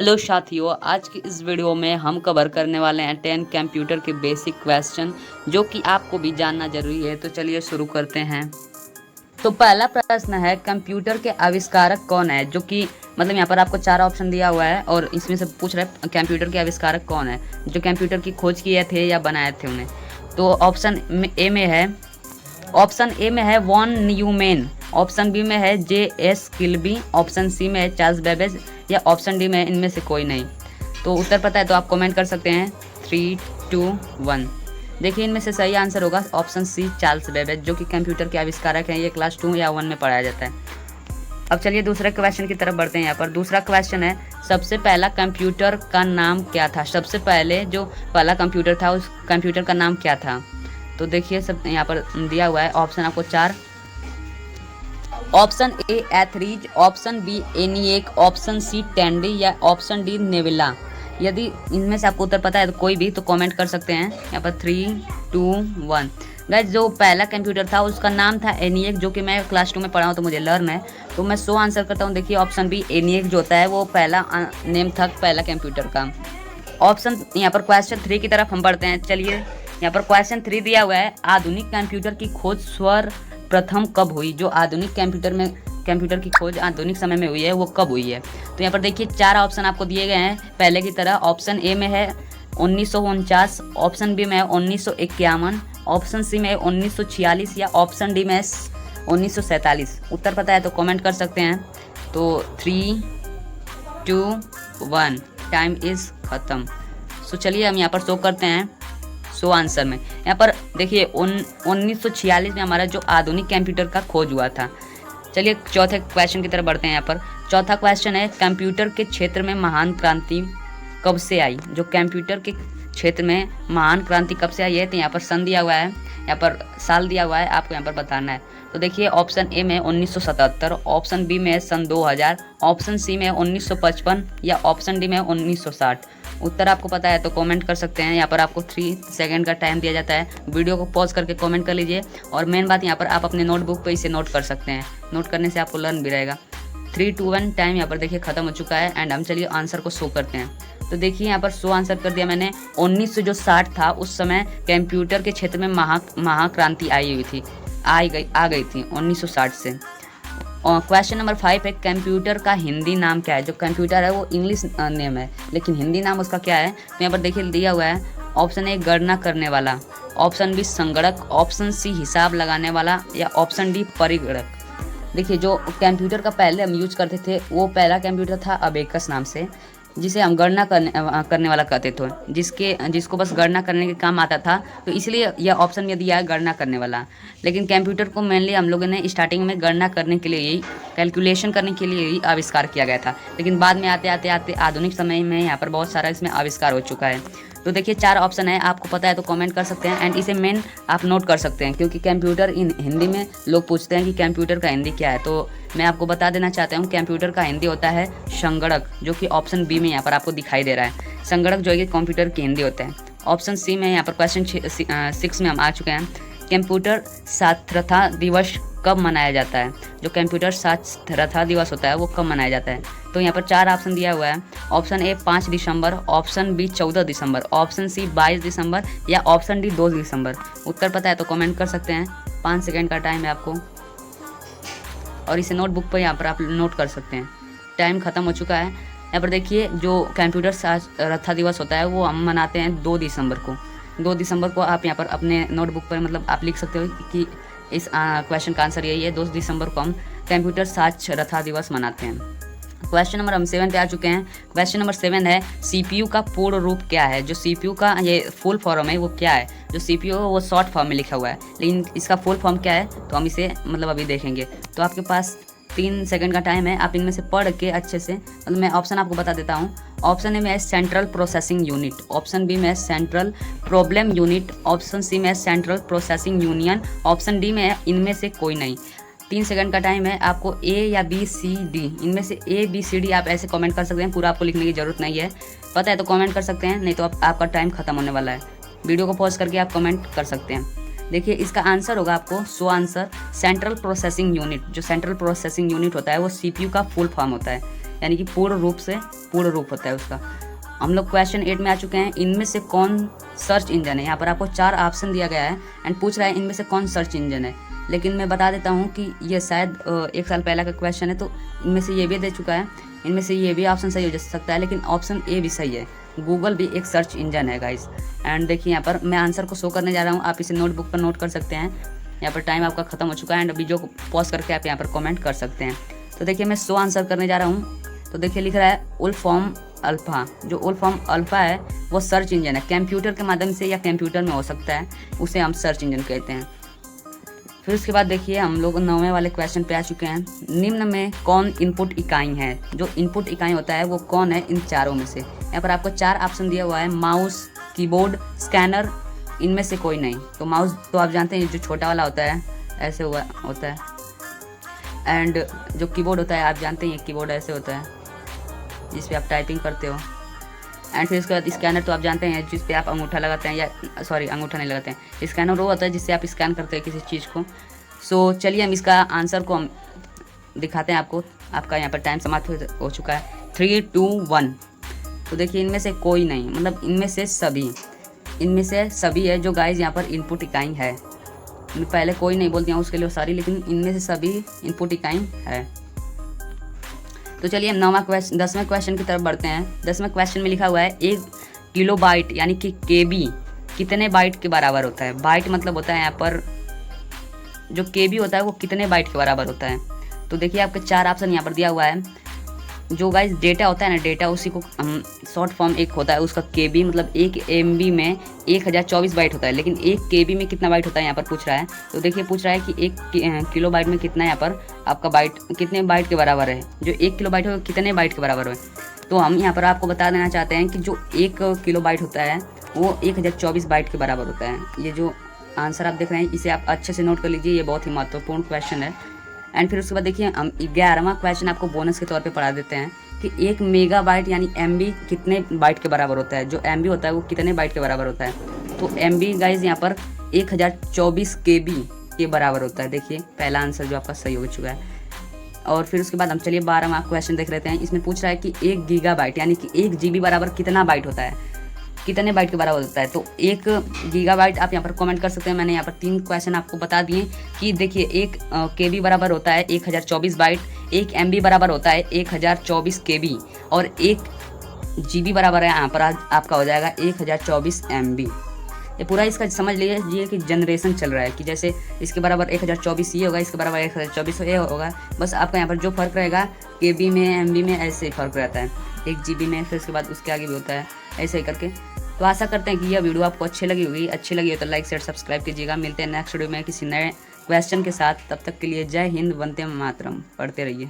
Hello साथियों, आज की इस वीडियो में हम कवर करने वाले हैं 10 कंप्यूटर के बेसिक क्वेश्चन जो कि आपको भी जानना जरूरी है। तो चलिए शुरू करते हैं। तो पहला प्रश्न है, कंप्यूटर के आविष्कारक कौन है? जो कि मतलब यहाँ पर आपको 4 ऑप्शन दिया हुआ है और इसमें से पूछ रहे हैं कंप्यूटर के आविष्कारक कौन है, जो कंप्यूटर की खोज किए थे या बनाए थे उन्हें। तो ऑप्शन ए में है वॉन न्यूमैन, ऑप्शन बी में है J.S. किल्बी, ऑप्शन सी में है चार्ल्स बेबेज या ऑप्शन डी में है इनमें से कोई नहीं। तो उत्तर पता है तो आप कमेंट कर सकते हैं 3, 2, 1। देखिए इनमें से सही आंसर होगा ऑप्शन सी चार्ल्स बेबेज, जो कि कंप्यूटर के आविष्कारक हैं। ये क्लास 2 या 1 में पढ़ाया जाता है। अब चलिए दूसरे क्वेश्चन की तरफ बढ़ते हैं। यहाँ पर दूसरा क्वेश्चन है, सबसे पहला कंप्यूटर का नाम क्या था? सबसे पहले जो पहला कंप्यूटर था उस कंप्यूटर का नाम क्या था? तो देखिए सब यहाँ पर दिया हुआ है, ऑप्शन आपको 4। ऑप्शन ए एथरीज, option B ENIAC, option C टेंडी या ऑप्शन डी नेविला। यदि इनमें से आपको उत्तर पता है तो कोई भी तो कमेंट कर सकते हैं। यहाँ पर 3, 2, 1। गाइस जो पहला कंप्यूटर था उसका नाम था एनिएक, जो कि मैं क्लास 2 में पढ़ा हूँ तो मुझे लर्न है। तो मैं 100 आंसर करता हूँ। देखिए ऑप्शन बी एनिएक जो होता है वो पहला नेम था पहला कंप्यूटर का। ऑप्शन यहाँ पर क्वेश्चन 3 की तरफ हम बढ़ते हैं। चलिए यहाँ पर क्वेश्चन 3 दिया हुआ है, आधुनिक कंप्यूटर की खोज सर्वप्रथम कब हुई? जो आधुनिक कंप्यूटर की खोज आधुनिक समय में हुई है वो कब हुई है? तो यहाँ पर देखिए 4 ऑप्शन आपको दिए गए हैं पहले की तरह। ऑप्शन ए में है 1949, ऑप्शन बी में है 1951, ऑप्शन सी में है 1946 या ऑप्शन डी में है 1947। उत्तर पता है तो कमेंट कर सकते हैं। तो 3, 2, 1 टाइम इज खत्म। सो चलिए हम यहाँ पर शो करते हैं 100 आंसर में। यहाँ पर देखिए 1946 में हमारा जो आधुनिक कंप्यूटर का खोज हुआ था। चलिए चौथे क्वेश्चन की तरफ बढ़ते हैं। यहाँ पर चौथा क्वेश्चन है, कंप्यूटर के क्षेत्र में महान क्रांति कब से आई? जो कंप्यूटर के क्षेत्र में महान क्रांति कब से आई है? तो यहाँ पर सन दिया हुआ है, यहाँ पर साल दिया हुआ है, आपको यहाँ पर बताना है। तो देखिए ऑप्शन ए में 1977, ऑप्शन बी में सन 2000, ऑप्शन सी में 1955 या ऑप्शन डी में 1960। उत्तर आपको पता है तो कमेंट कर सकते हैं। यहाँ पर आपको 3 सेकंड का टाइम दिया जाता है। वीडियो को पॉज करके कमेंट कर लीजिए और मेन बात यहाँ पर आप अपने नोटबुक पे इसे नोट कर सकते हैं। नोट करने से आपको लर्न भी रहेगा। 3, 2, 1 टाइम यहाँ पर देखिए खत्म हो चुका है एंड हम चलिए आंसर को शो करते हैं। तो देखिए यहाँ पर 100 आंसर कर दिया मैंने। 1960 था उस समय कंप्यूटर के क्षेत्र में महाक्रांति आई हुई थी, आ गई थी 1960 से। क्वेश्चन नंबर 5 है, कंप्यूटर का हिंदी नाम क्या है? जो कंप्यूटर है वो इंग्लिश नेम है, लेकिन हिंदी नाम उसका क्या है? तो यहाँ पर देखिए दिया हुआ है, ऑप्शन ए गणना करने वाला, ऑप्शन बी संगणक, ऑप्शन सी हिसाब लगाने वाला या ऑप्शन डी परिगणक। देखिए जो कंप्यूटर का पहले हम यूज करते थे वो पहला कंप्यूटर था अबेकस नाम से, जिसे हम गणना करने वाला कहते थे, जिसको बस गणना करने के काम आता था। तो इसलिए यह ऑप्शन में दिया है गणना करने वाला। लेकिन कंप्यूटर को मेनली हम लोगों ने स्टार्टिंग में गणना करने के लिए ही, कैलकुलेशन करने के लिए ही आविष्कार किया गया था। लेकिन बाद में आते आते आधुनिक समय में यहाँ पर बहुत सारा इसमें आविष्कार हो चुका है। तो देखिए 4 ऑप्शन है, आपको पता है तो कमेंट कर सकते हैं एंड इसे मेन आप नोट कर सकते हैं, क्योंकि कंप्यूटर इन हिंदी में लोग पूछते हैं कि कंप्यूटर का हिंदी क्या है। तो मैं आपको बता देना चाहता हूँ कंप्यूटर का हिंदी होता है संगणक, जो कि ऑप्शन बी में यहाँ पर आपको दिखाई दे रहा है। संगणक जो है कि कंप्यूटर की हिंदी होता है। ऑप्शन सी में यहाँ पर क्वेश्चन 6 में हम आ चुके हैं, कंप्यूटर साक्षरता दिवस कब मनाया जाता है? जो कंप्यूटर साक्षरता दिवस होता है वो कब मनाया जाता है? तो यहाँ पर 4 ऑप्शन दिया हुआ है, ऑप्शन ए 5 दिसंबर, ऑप्शन बी 14 दिसंबर, ऑप्शन सी 22 दिसंबर या ऑप्शन डी 2 दिसंबर। उत्तर पता है तो कमेंट कर सकते हैं। 5 सेकंड का टाइम है आपको और इसे नोटबुक पर यहाँ पर आप नोट कर सकते हैं। टाइम खत्म हो चुका है। यहाँ पर देखिए जो कंप्यूटर साक्षरता दिवस होता है वो हम मनाते हैं 2 दिसंबर को। 2 दिसंबर को आप यहाँ पर अपने नोटबुक पर मतलब आप लिख सकते हो कि इस क्वेश्चन का आंसर यही है, 2 दिसंबर को हम कंप्यूटर साक्षरता दिवस मनाते हैं। क्वेश्चन नंबर हम 7 पे आ चुके हैं। क्वेश्चन नंबर 7 है, सीपीयू का पूर्ण रूप क्या है? जो सीपीयू का ये फुल फॉर्म है वो क्या है? जो सीपीयू है वो शॉर्ट फॉर्म में लिखा हुआ है, लेकिन इसका फुल फॉर्म क्या है तो हम इसे मतलब अभी देखेंगे। तो आपके पास 3 सेकंड का टाइम है, आप इनमें से पढ़ के अच्छे से मतलब मैं ऑप्शन आपको बता देता हूँ। ऑप्शन ए में है central processing unit, option B में है central problem unit, option C में है central processing union, option D में है इनमें से कोई नहीं। 3 सेकंड का टाइम है, आपको ए या बी सी डी इनमें से ए बी सी डी आप ऐसे कमेंट कर सकते हैं। पूरा आपको लिखने की जरूरत नहीं है, पता है तो कमेंट कर सकते हैं, नहीं तो आपका टाइम खत्म होने वाला है। वीडियो को पॉज करके आप कमेंट कर सकते हैं। देखिए इसका आंसर होगा आपको 100 आंसर सेंट्रल प्रोसेसिंग यूनिट। जो सेंट्रल प्रोसेसिंग यूनिट होता है वो सीपीयू का फुल फॉर्म होता है। यानी कि पूर्ण रूप होता है उसका। हम लोग क्वेश्चन 8 में आ चुके हैं। इनमें से कौन सर्च इंजन है। यहाँ पर आपको 4 ऑप्शन दिया गया है एंड पूछ रहा है इनमें से कौन सर्च इंजन है। लेकिन मैं बता देता हूँ कि ये शायद 1 साल पहले का क्वेश्चन है, तो इनमें से ये भी दे चुका है, इनमें से ये भी ऑप्शन सही हो सकता है, लेकिन ऑप्शन ए भी सही है। गूगल भी एक सर्च इंजन है गाइस। एंड देखिए यहाँ पर मैं आंसर को शो करने जा रहा हूँ, आप इसे नोटबुक पर नोट कर सकते हैं। यहाँ पर टाइम आपका खत्म हो चुका है एंड वीडियो को पॉज करके आप यहाँ पर कमेंट कर सकते हैं। तो देखिए मैं शो आंसर करने जा रहा हूँ। तो देखिए लिख रहा है उल फॉर्म अल्फ़ा। जो उल फॉर्म अल्फ़ा है वो सर्च इंजन है, कंप्यूटर के माध्यम से या कंप्यूटर में हो सकता है, उसे हम सर्च इंजन कहते हैं। फिर उसके बाद देखिए हम लोग 9वें वाले क्वेश्चन पे आ चुके हैं। निम्न में कौन इनपुट इकाई है। जो इनपुट इकाई होता है वो कौन है इन चारों में से। यहाँ पर आपको 4 ऑप्शन दिया हुआ है, माउस, कीबोर्ड, स्कैनर, इनमें से कोई नहीं। तो माउस तो आप जानते हैं जो छोटा वाला होता है ऐसे हुआ होता है, एंड जो कीबोर्ड होता है आप जानते हैं कीबोर्ड ऐसे होता है जिस पे आप टाइपिंग करते हो। एंड फिर उसके बाद स्कैनर तो आप जानते हैं जिस पे आप अंगूठा लगाते हैं, या सॉरी अंगूठा नहीं लगाते हैं, स्कैनर वो होता है जिससे आप स्कैन करते हैं किसी चीज़ को। सो चलिए हम इसका आंसर को हम दिखाते हैं आपको। आपका यहाँ पर टाइम समाप्त हो चुका है। 3, 2, 1। तो देखिए इनमें से कोई नहीं, मतलब इनमें से सभी है जो गाइज यहाँ पर इनपुट इकाई है। मैं पहले कोई नहीं बोल दिया उसके लिए सारी, लेकिन इनमें से सभी इनपुट इकाई है। तो चलिए हम 10वें क्वेश्चन की तरफ बढ़ते हैं। 10वें क्वेश्चन में लिखा हुआ है 1 किलोबाइट यानी कि केबी कितने बाइट के बराबर होता है। बाइट मतलब होता है यहाँ पर जो केबी होता है वो कितने बाइट के बराबर होता है। तो देखिए आपके 4 ऑप्शन यहाँ पर दिया हुआ है। जो गाइस डेटा होता है ना, डेटा उसी को हम शॉर्ट फॉर्म एक होता है उसका केबी, मतलब 1 MB में 1024 बाइट होता है, लेकिन 1 KB में कितना बाइट होता है यहाँ पर पूछ रहा है। तो देखिए पूछ रहा है कि 1 किलो बाइट में कितना यहाँ पर आपका बाइट कितने बाइट के बराबर है। जो 1 किलो बाइट है वो कितने बाइट के बराबर है। तो हम यहाँ पर आपको बता देना चाहते हैं कि जो 1 किलो बाइट होता है वो 1024 बाइट के बराबर होता है। ये जो आंसर आप देख रहे हैं इसे आप अच्छे से नोट कर लीजिए, ये बहुत ही महत्वपूर्ण क्वेश्चन है। एंड फिर उसके बाद देखिए हम 11वां क्वेश्चन आपको बोनस के तौर पे पढ़ा देते हैं कि 1 मेगाबाइट यानी MB कितने बाइट के बराबर होता है। जो MB होता है वो कितने बाइट के बराबर होता है। तो MB गाइज यहाँ पर 1024 KB के बराबर होता है। देखिए पहला आंसर जो आपका सही हो चुका है। और फिर उसके बाद हम चलिए 12वां क्वेश्चन देख लेते हैं। इसमें पूछ रहा है कि 1 गीगाबाइट यानी कि 1 GB बराबर कितना बाइट होता है, कितने बाइट के बराबर होता है। तो 1 गीगाबाइट आप यहाँ पर कमेंट कर सकते हैं। मैंने यहाँ पर 3 क्वेश्चन आपको बता दिए कि देखिए 1 KB बराबर होता है 1024 बाइट, 1 MB बराबर होता है 1024 KB और 1 GB बराबर है यहाँ पर आपका हो जाएगा 1024 MB। ये पूरा इसका समझ लीजिए कि जनरेशन चल रहा है कि जैसे इसके बराबर 1024 ये होगा, इसके बराबर 1024 ये होगा। बस आपका यहाँ पर जो फर्क रहेगा KB में MB में ऐसे ही फर्क रहता है, 1 GB में, फिर उसके बाद उसके आगे भी होता है, ऐसे ही करके। तो आशा करते हैं कि यह वीडियो आपको अच्छी लगी होगी। अच्छी लगी हो तो लाइक शेयर सब्सक्राइब कीजिएगा। मिलते हैं नेक्स्ट वीडियो में किसी नए क्वेश्चन के साथ। तब तक के लिए जय हिंद, वंदे मातरम। पढ़ते रहिए।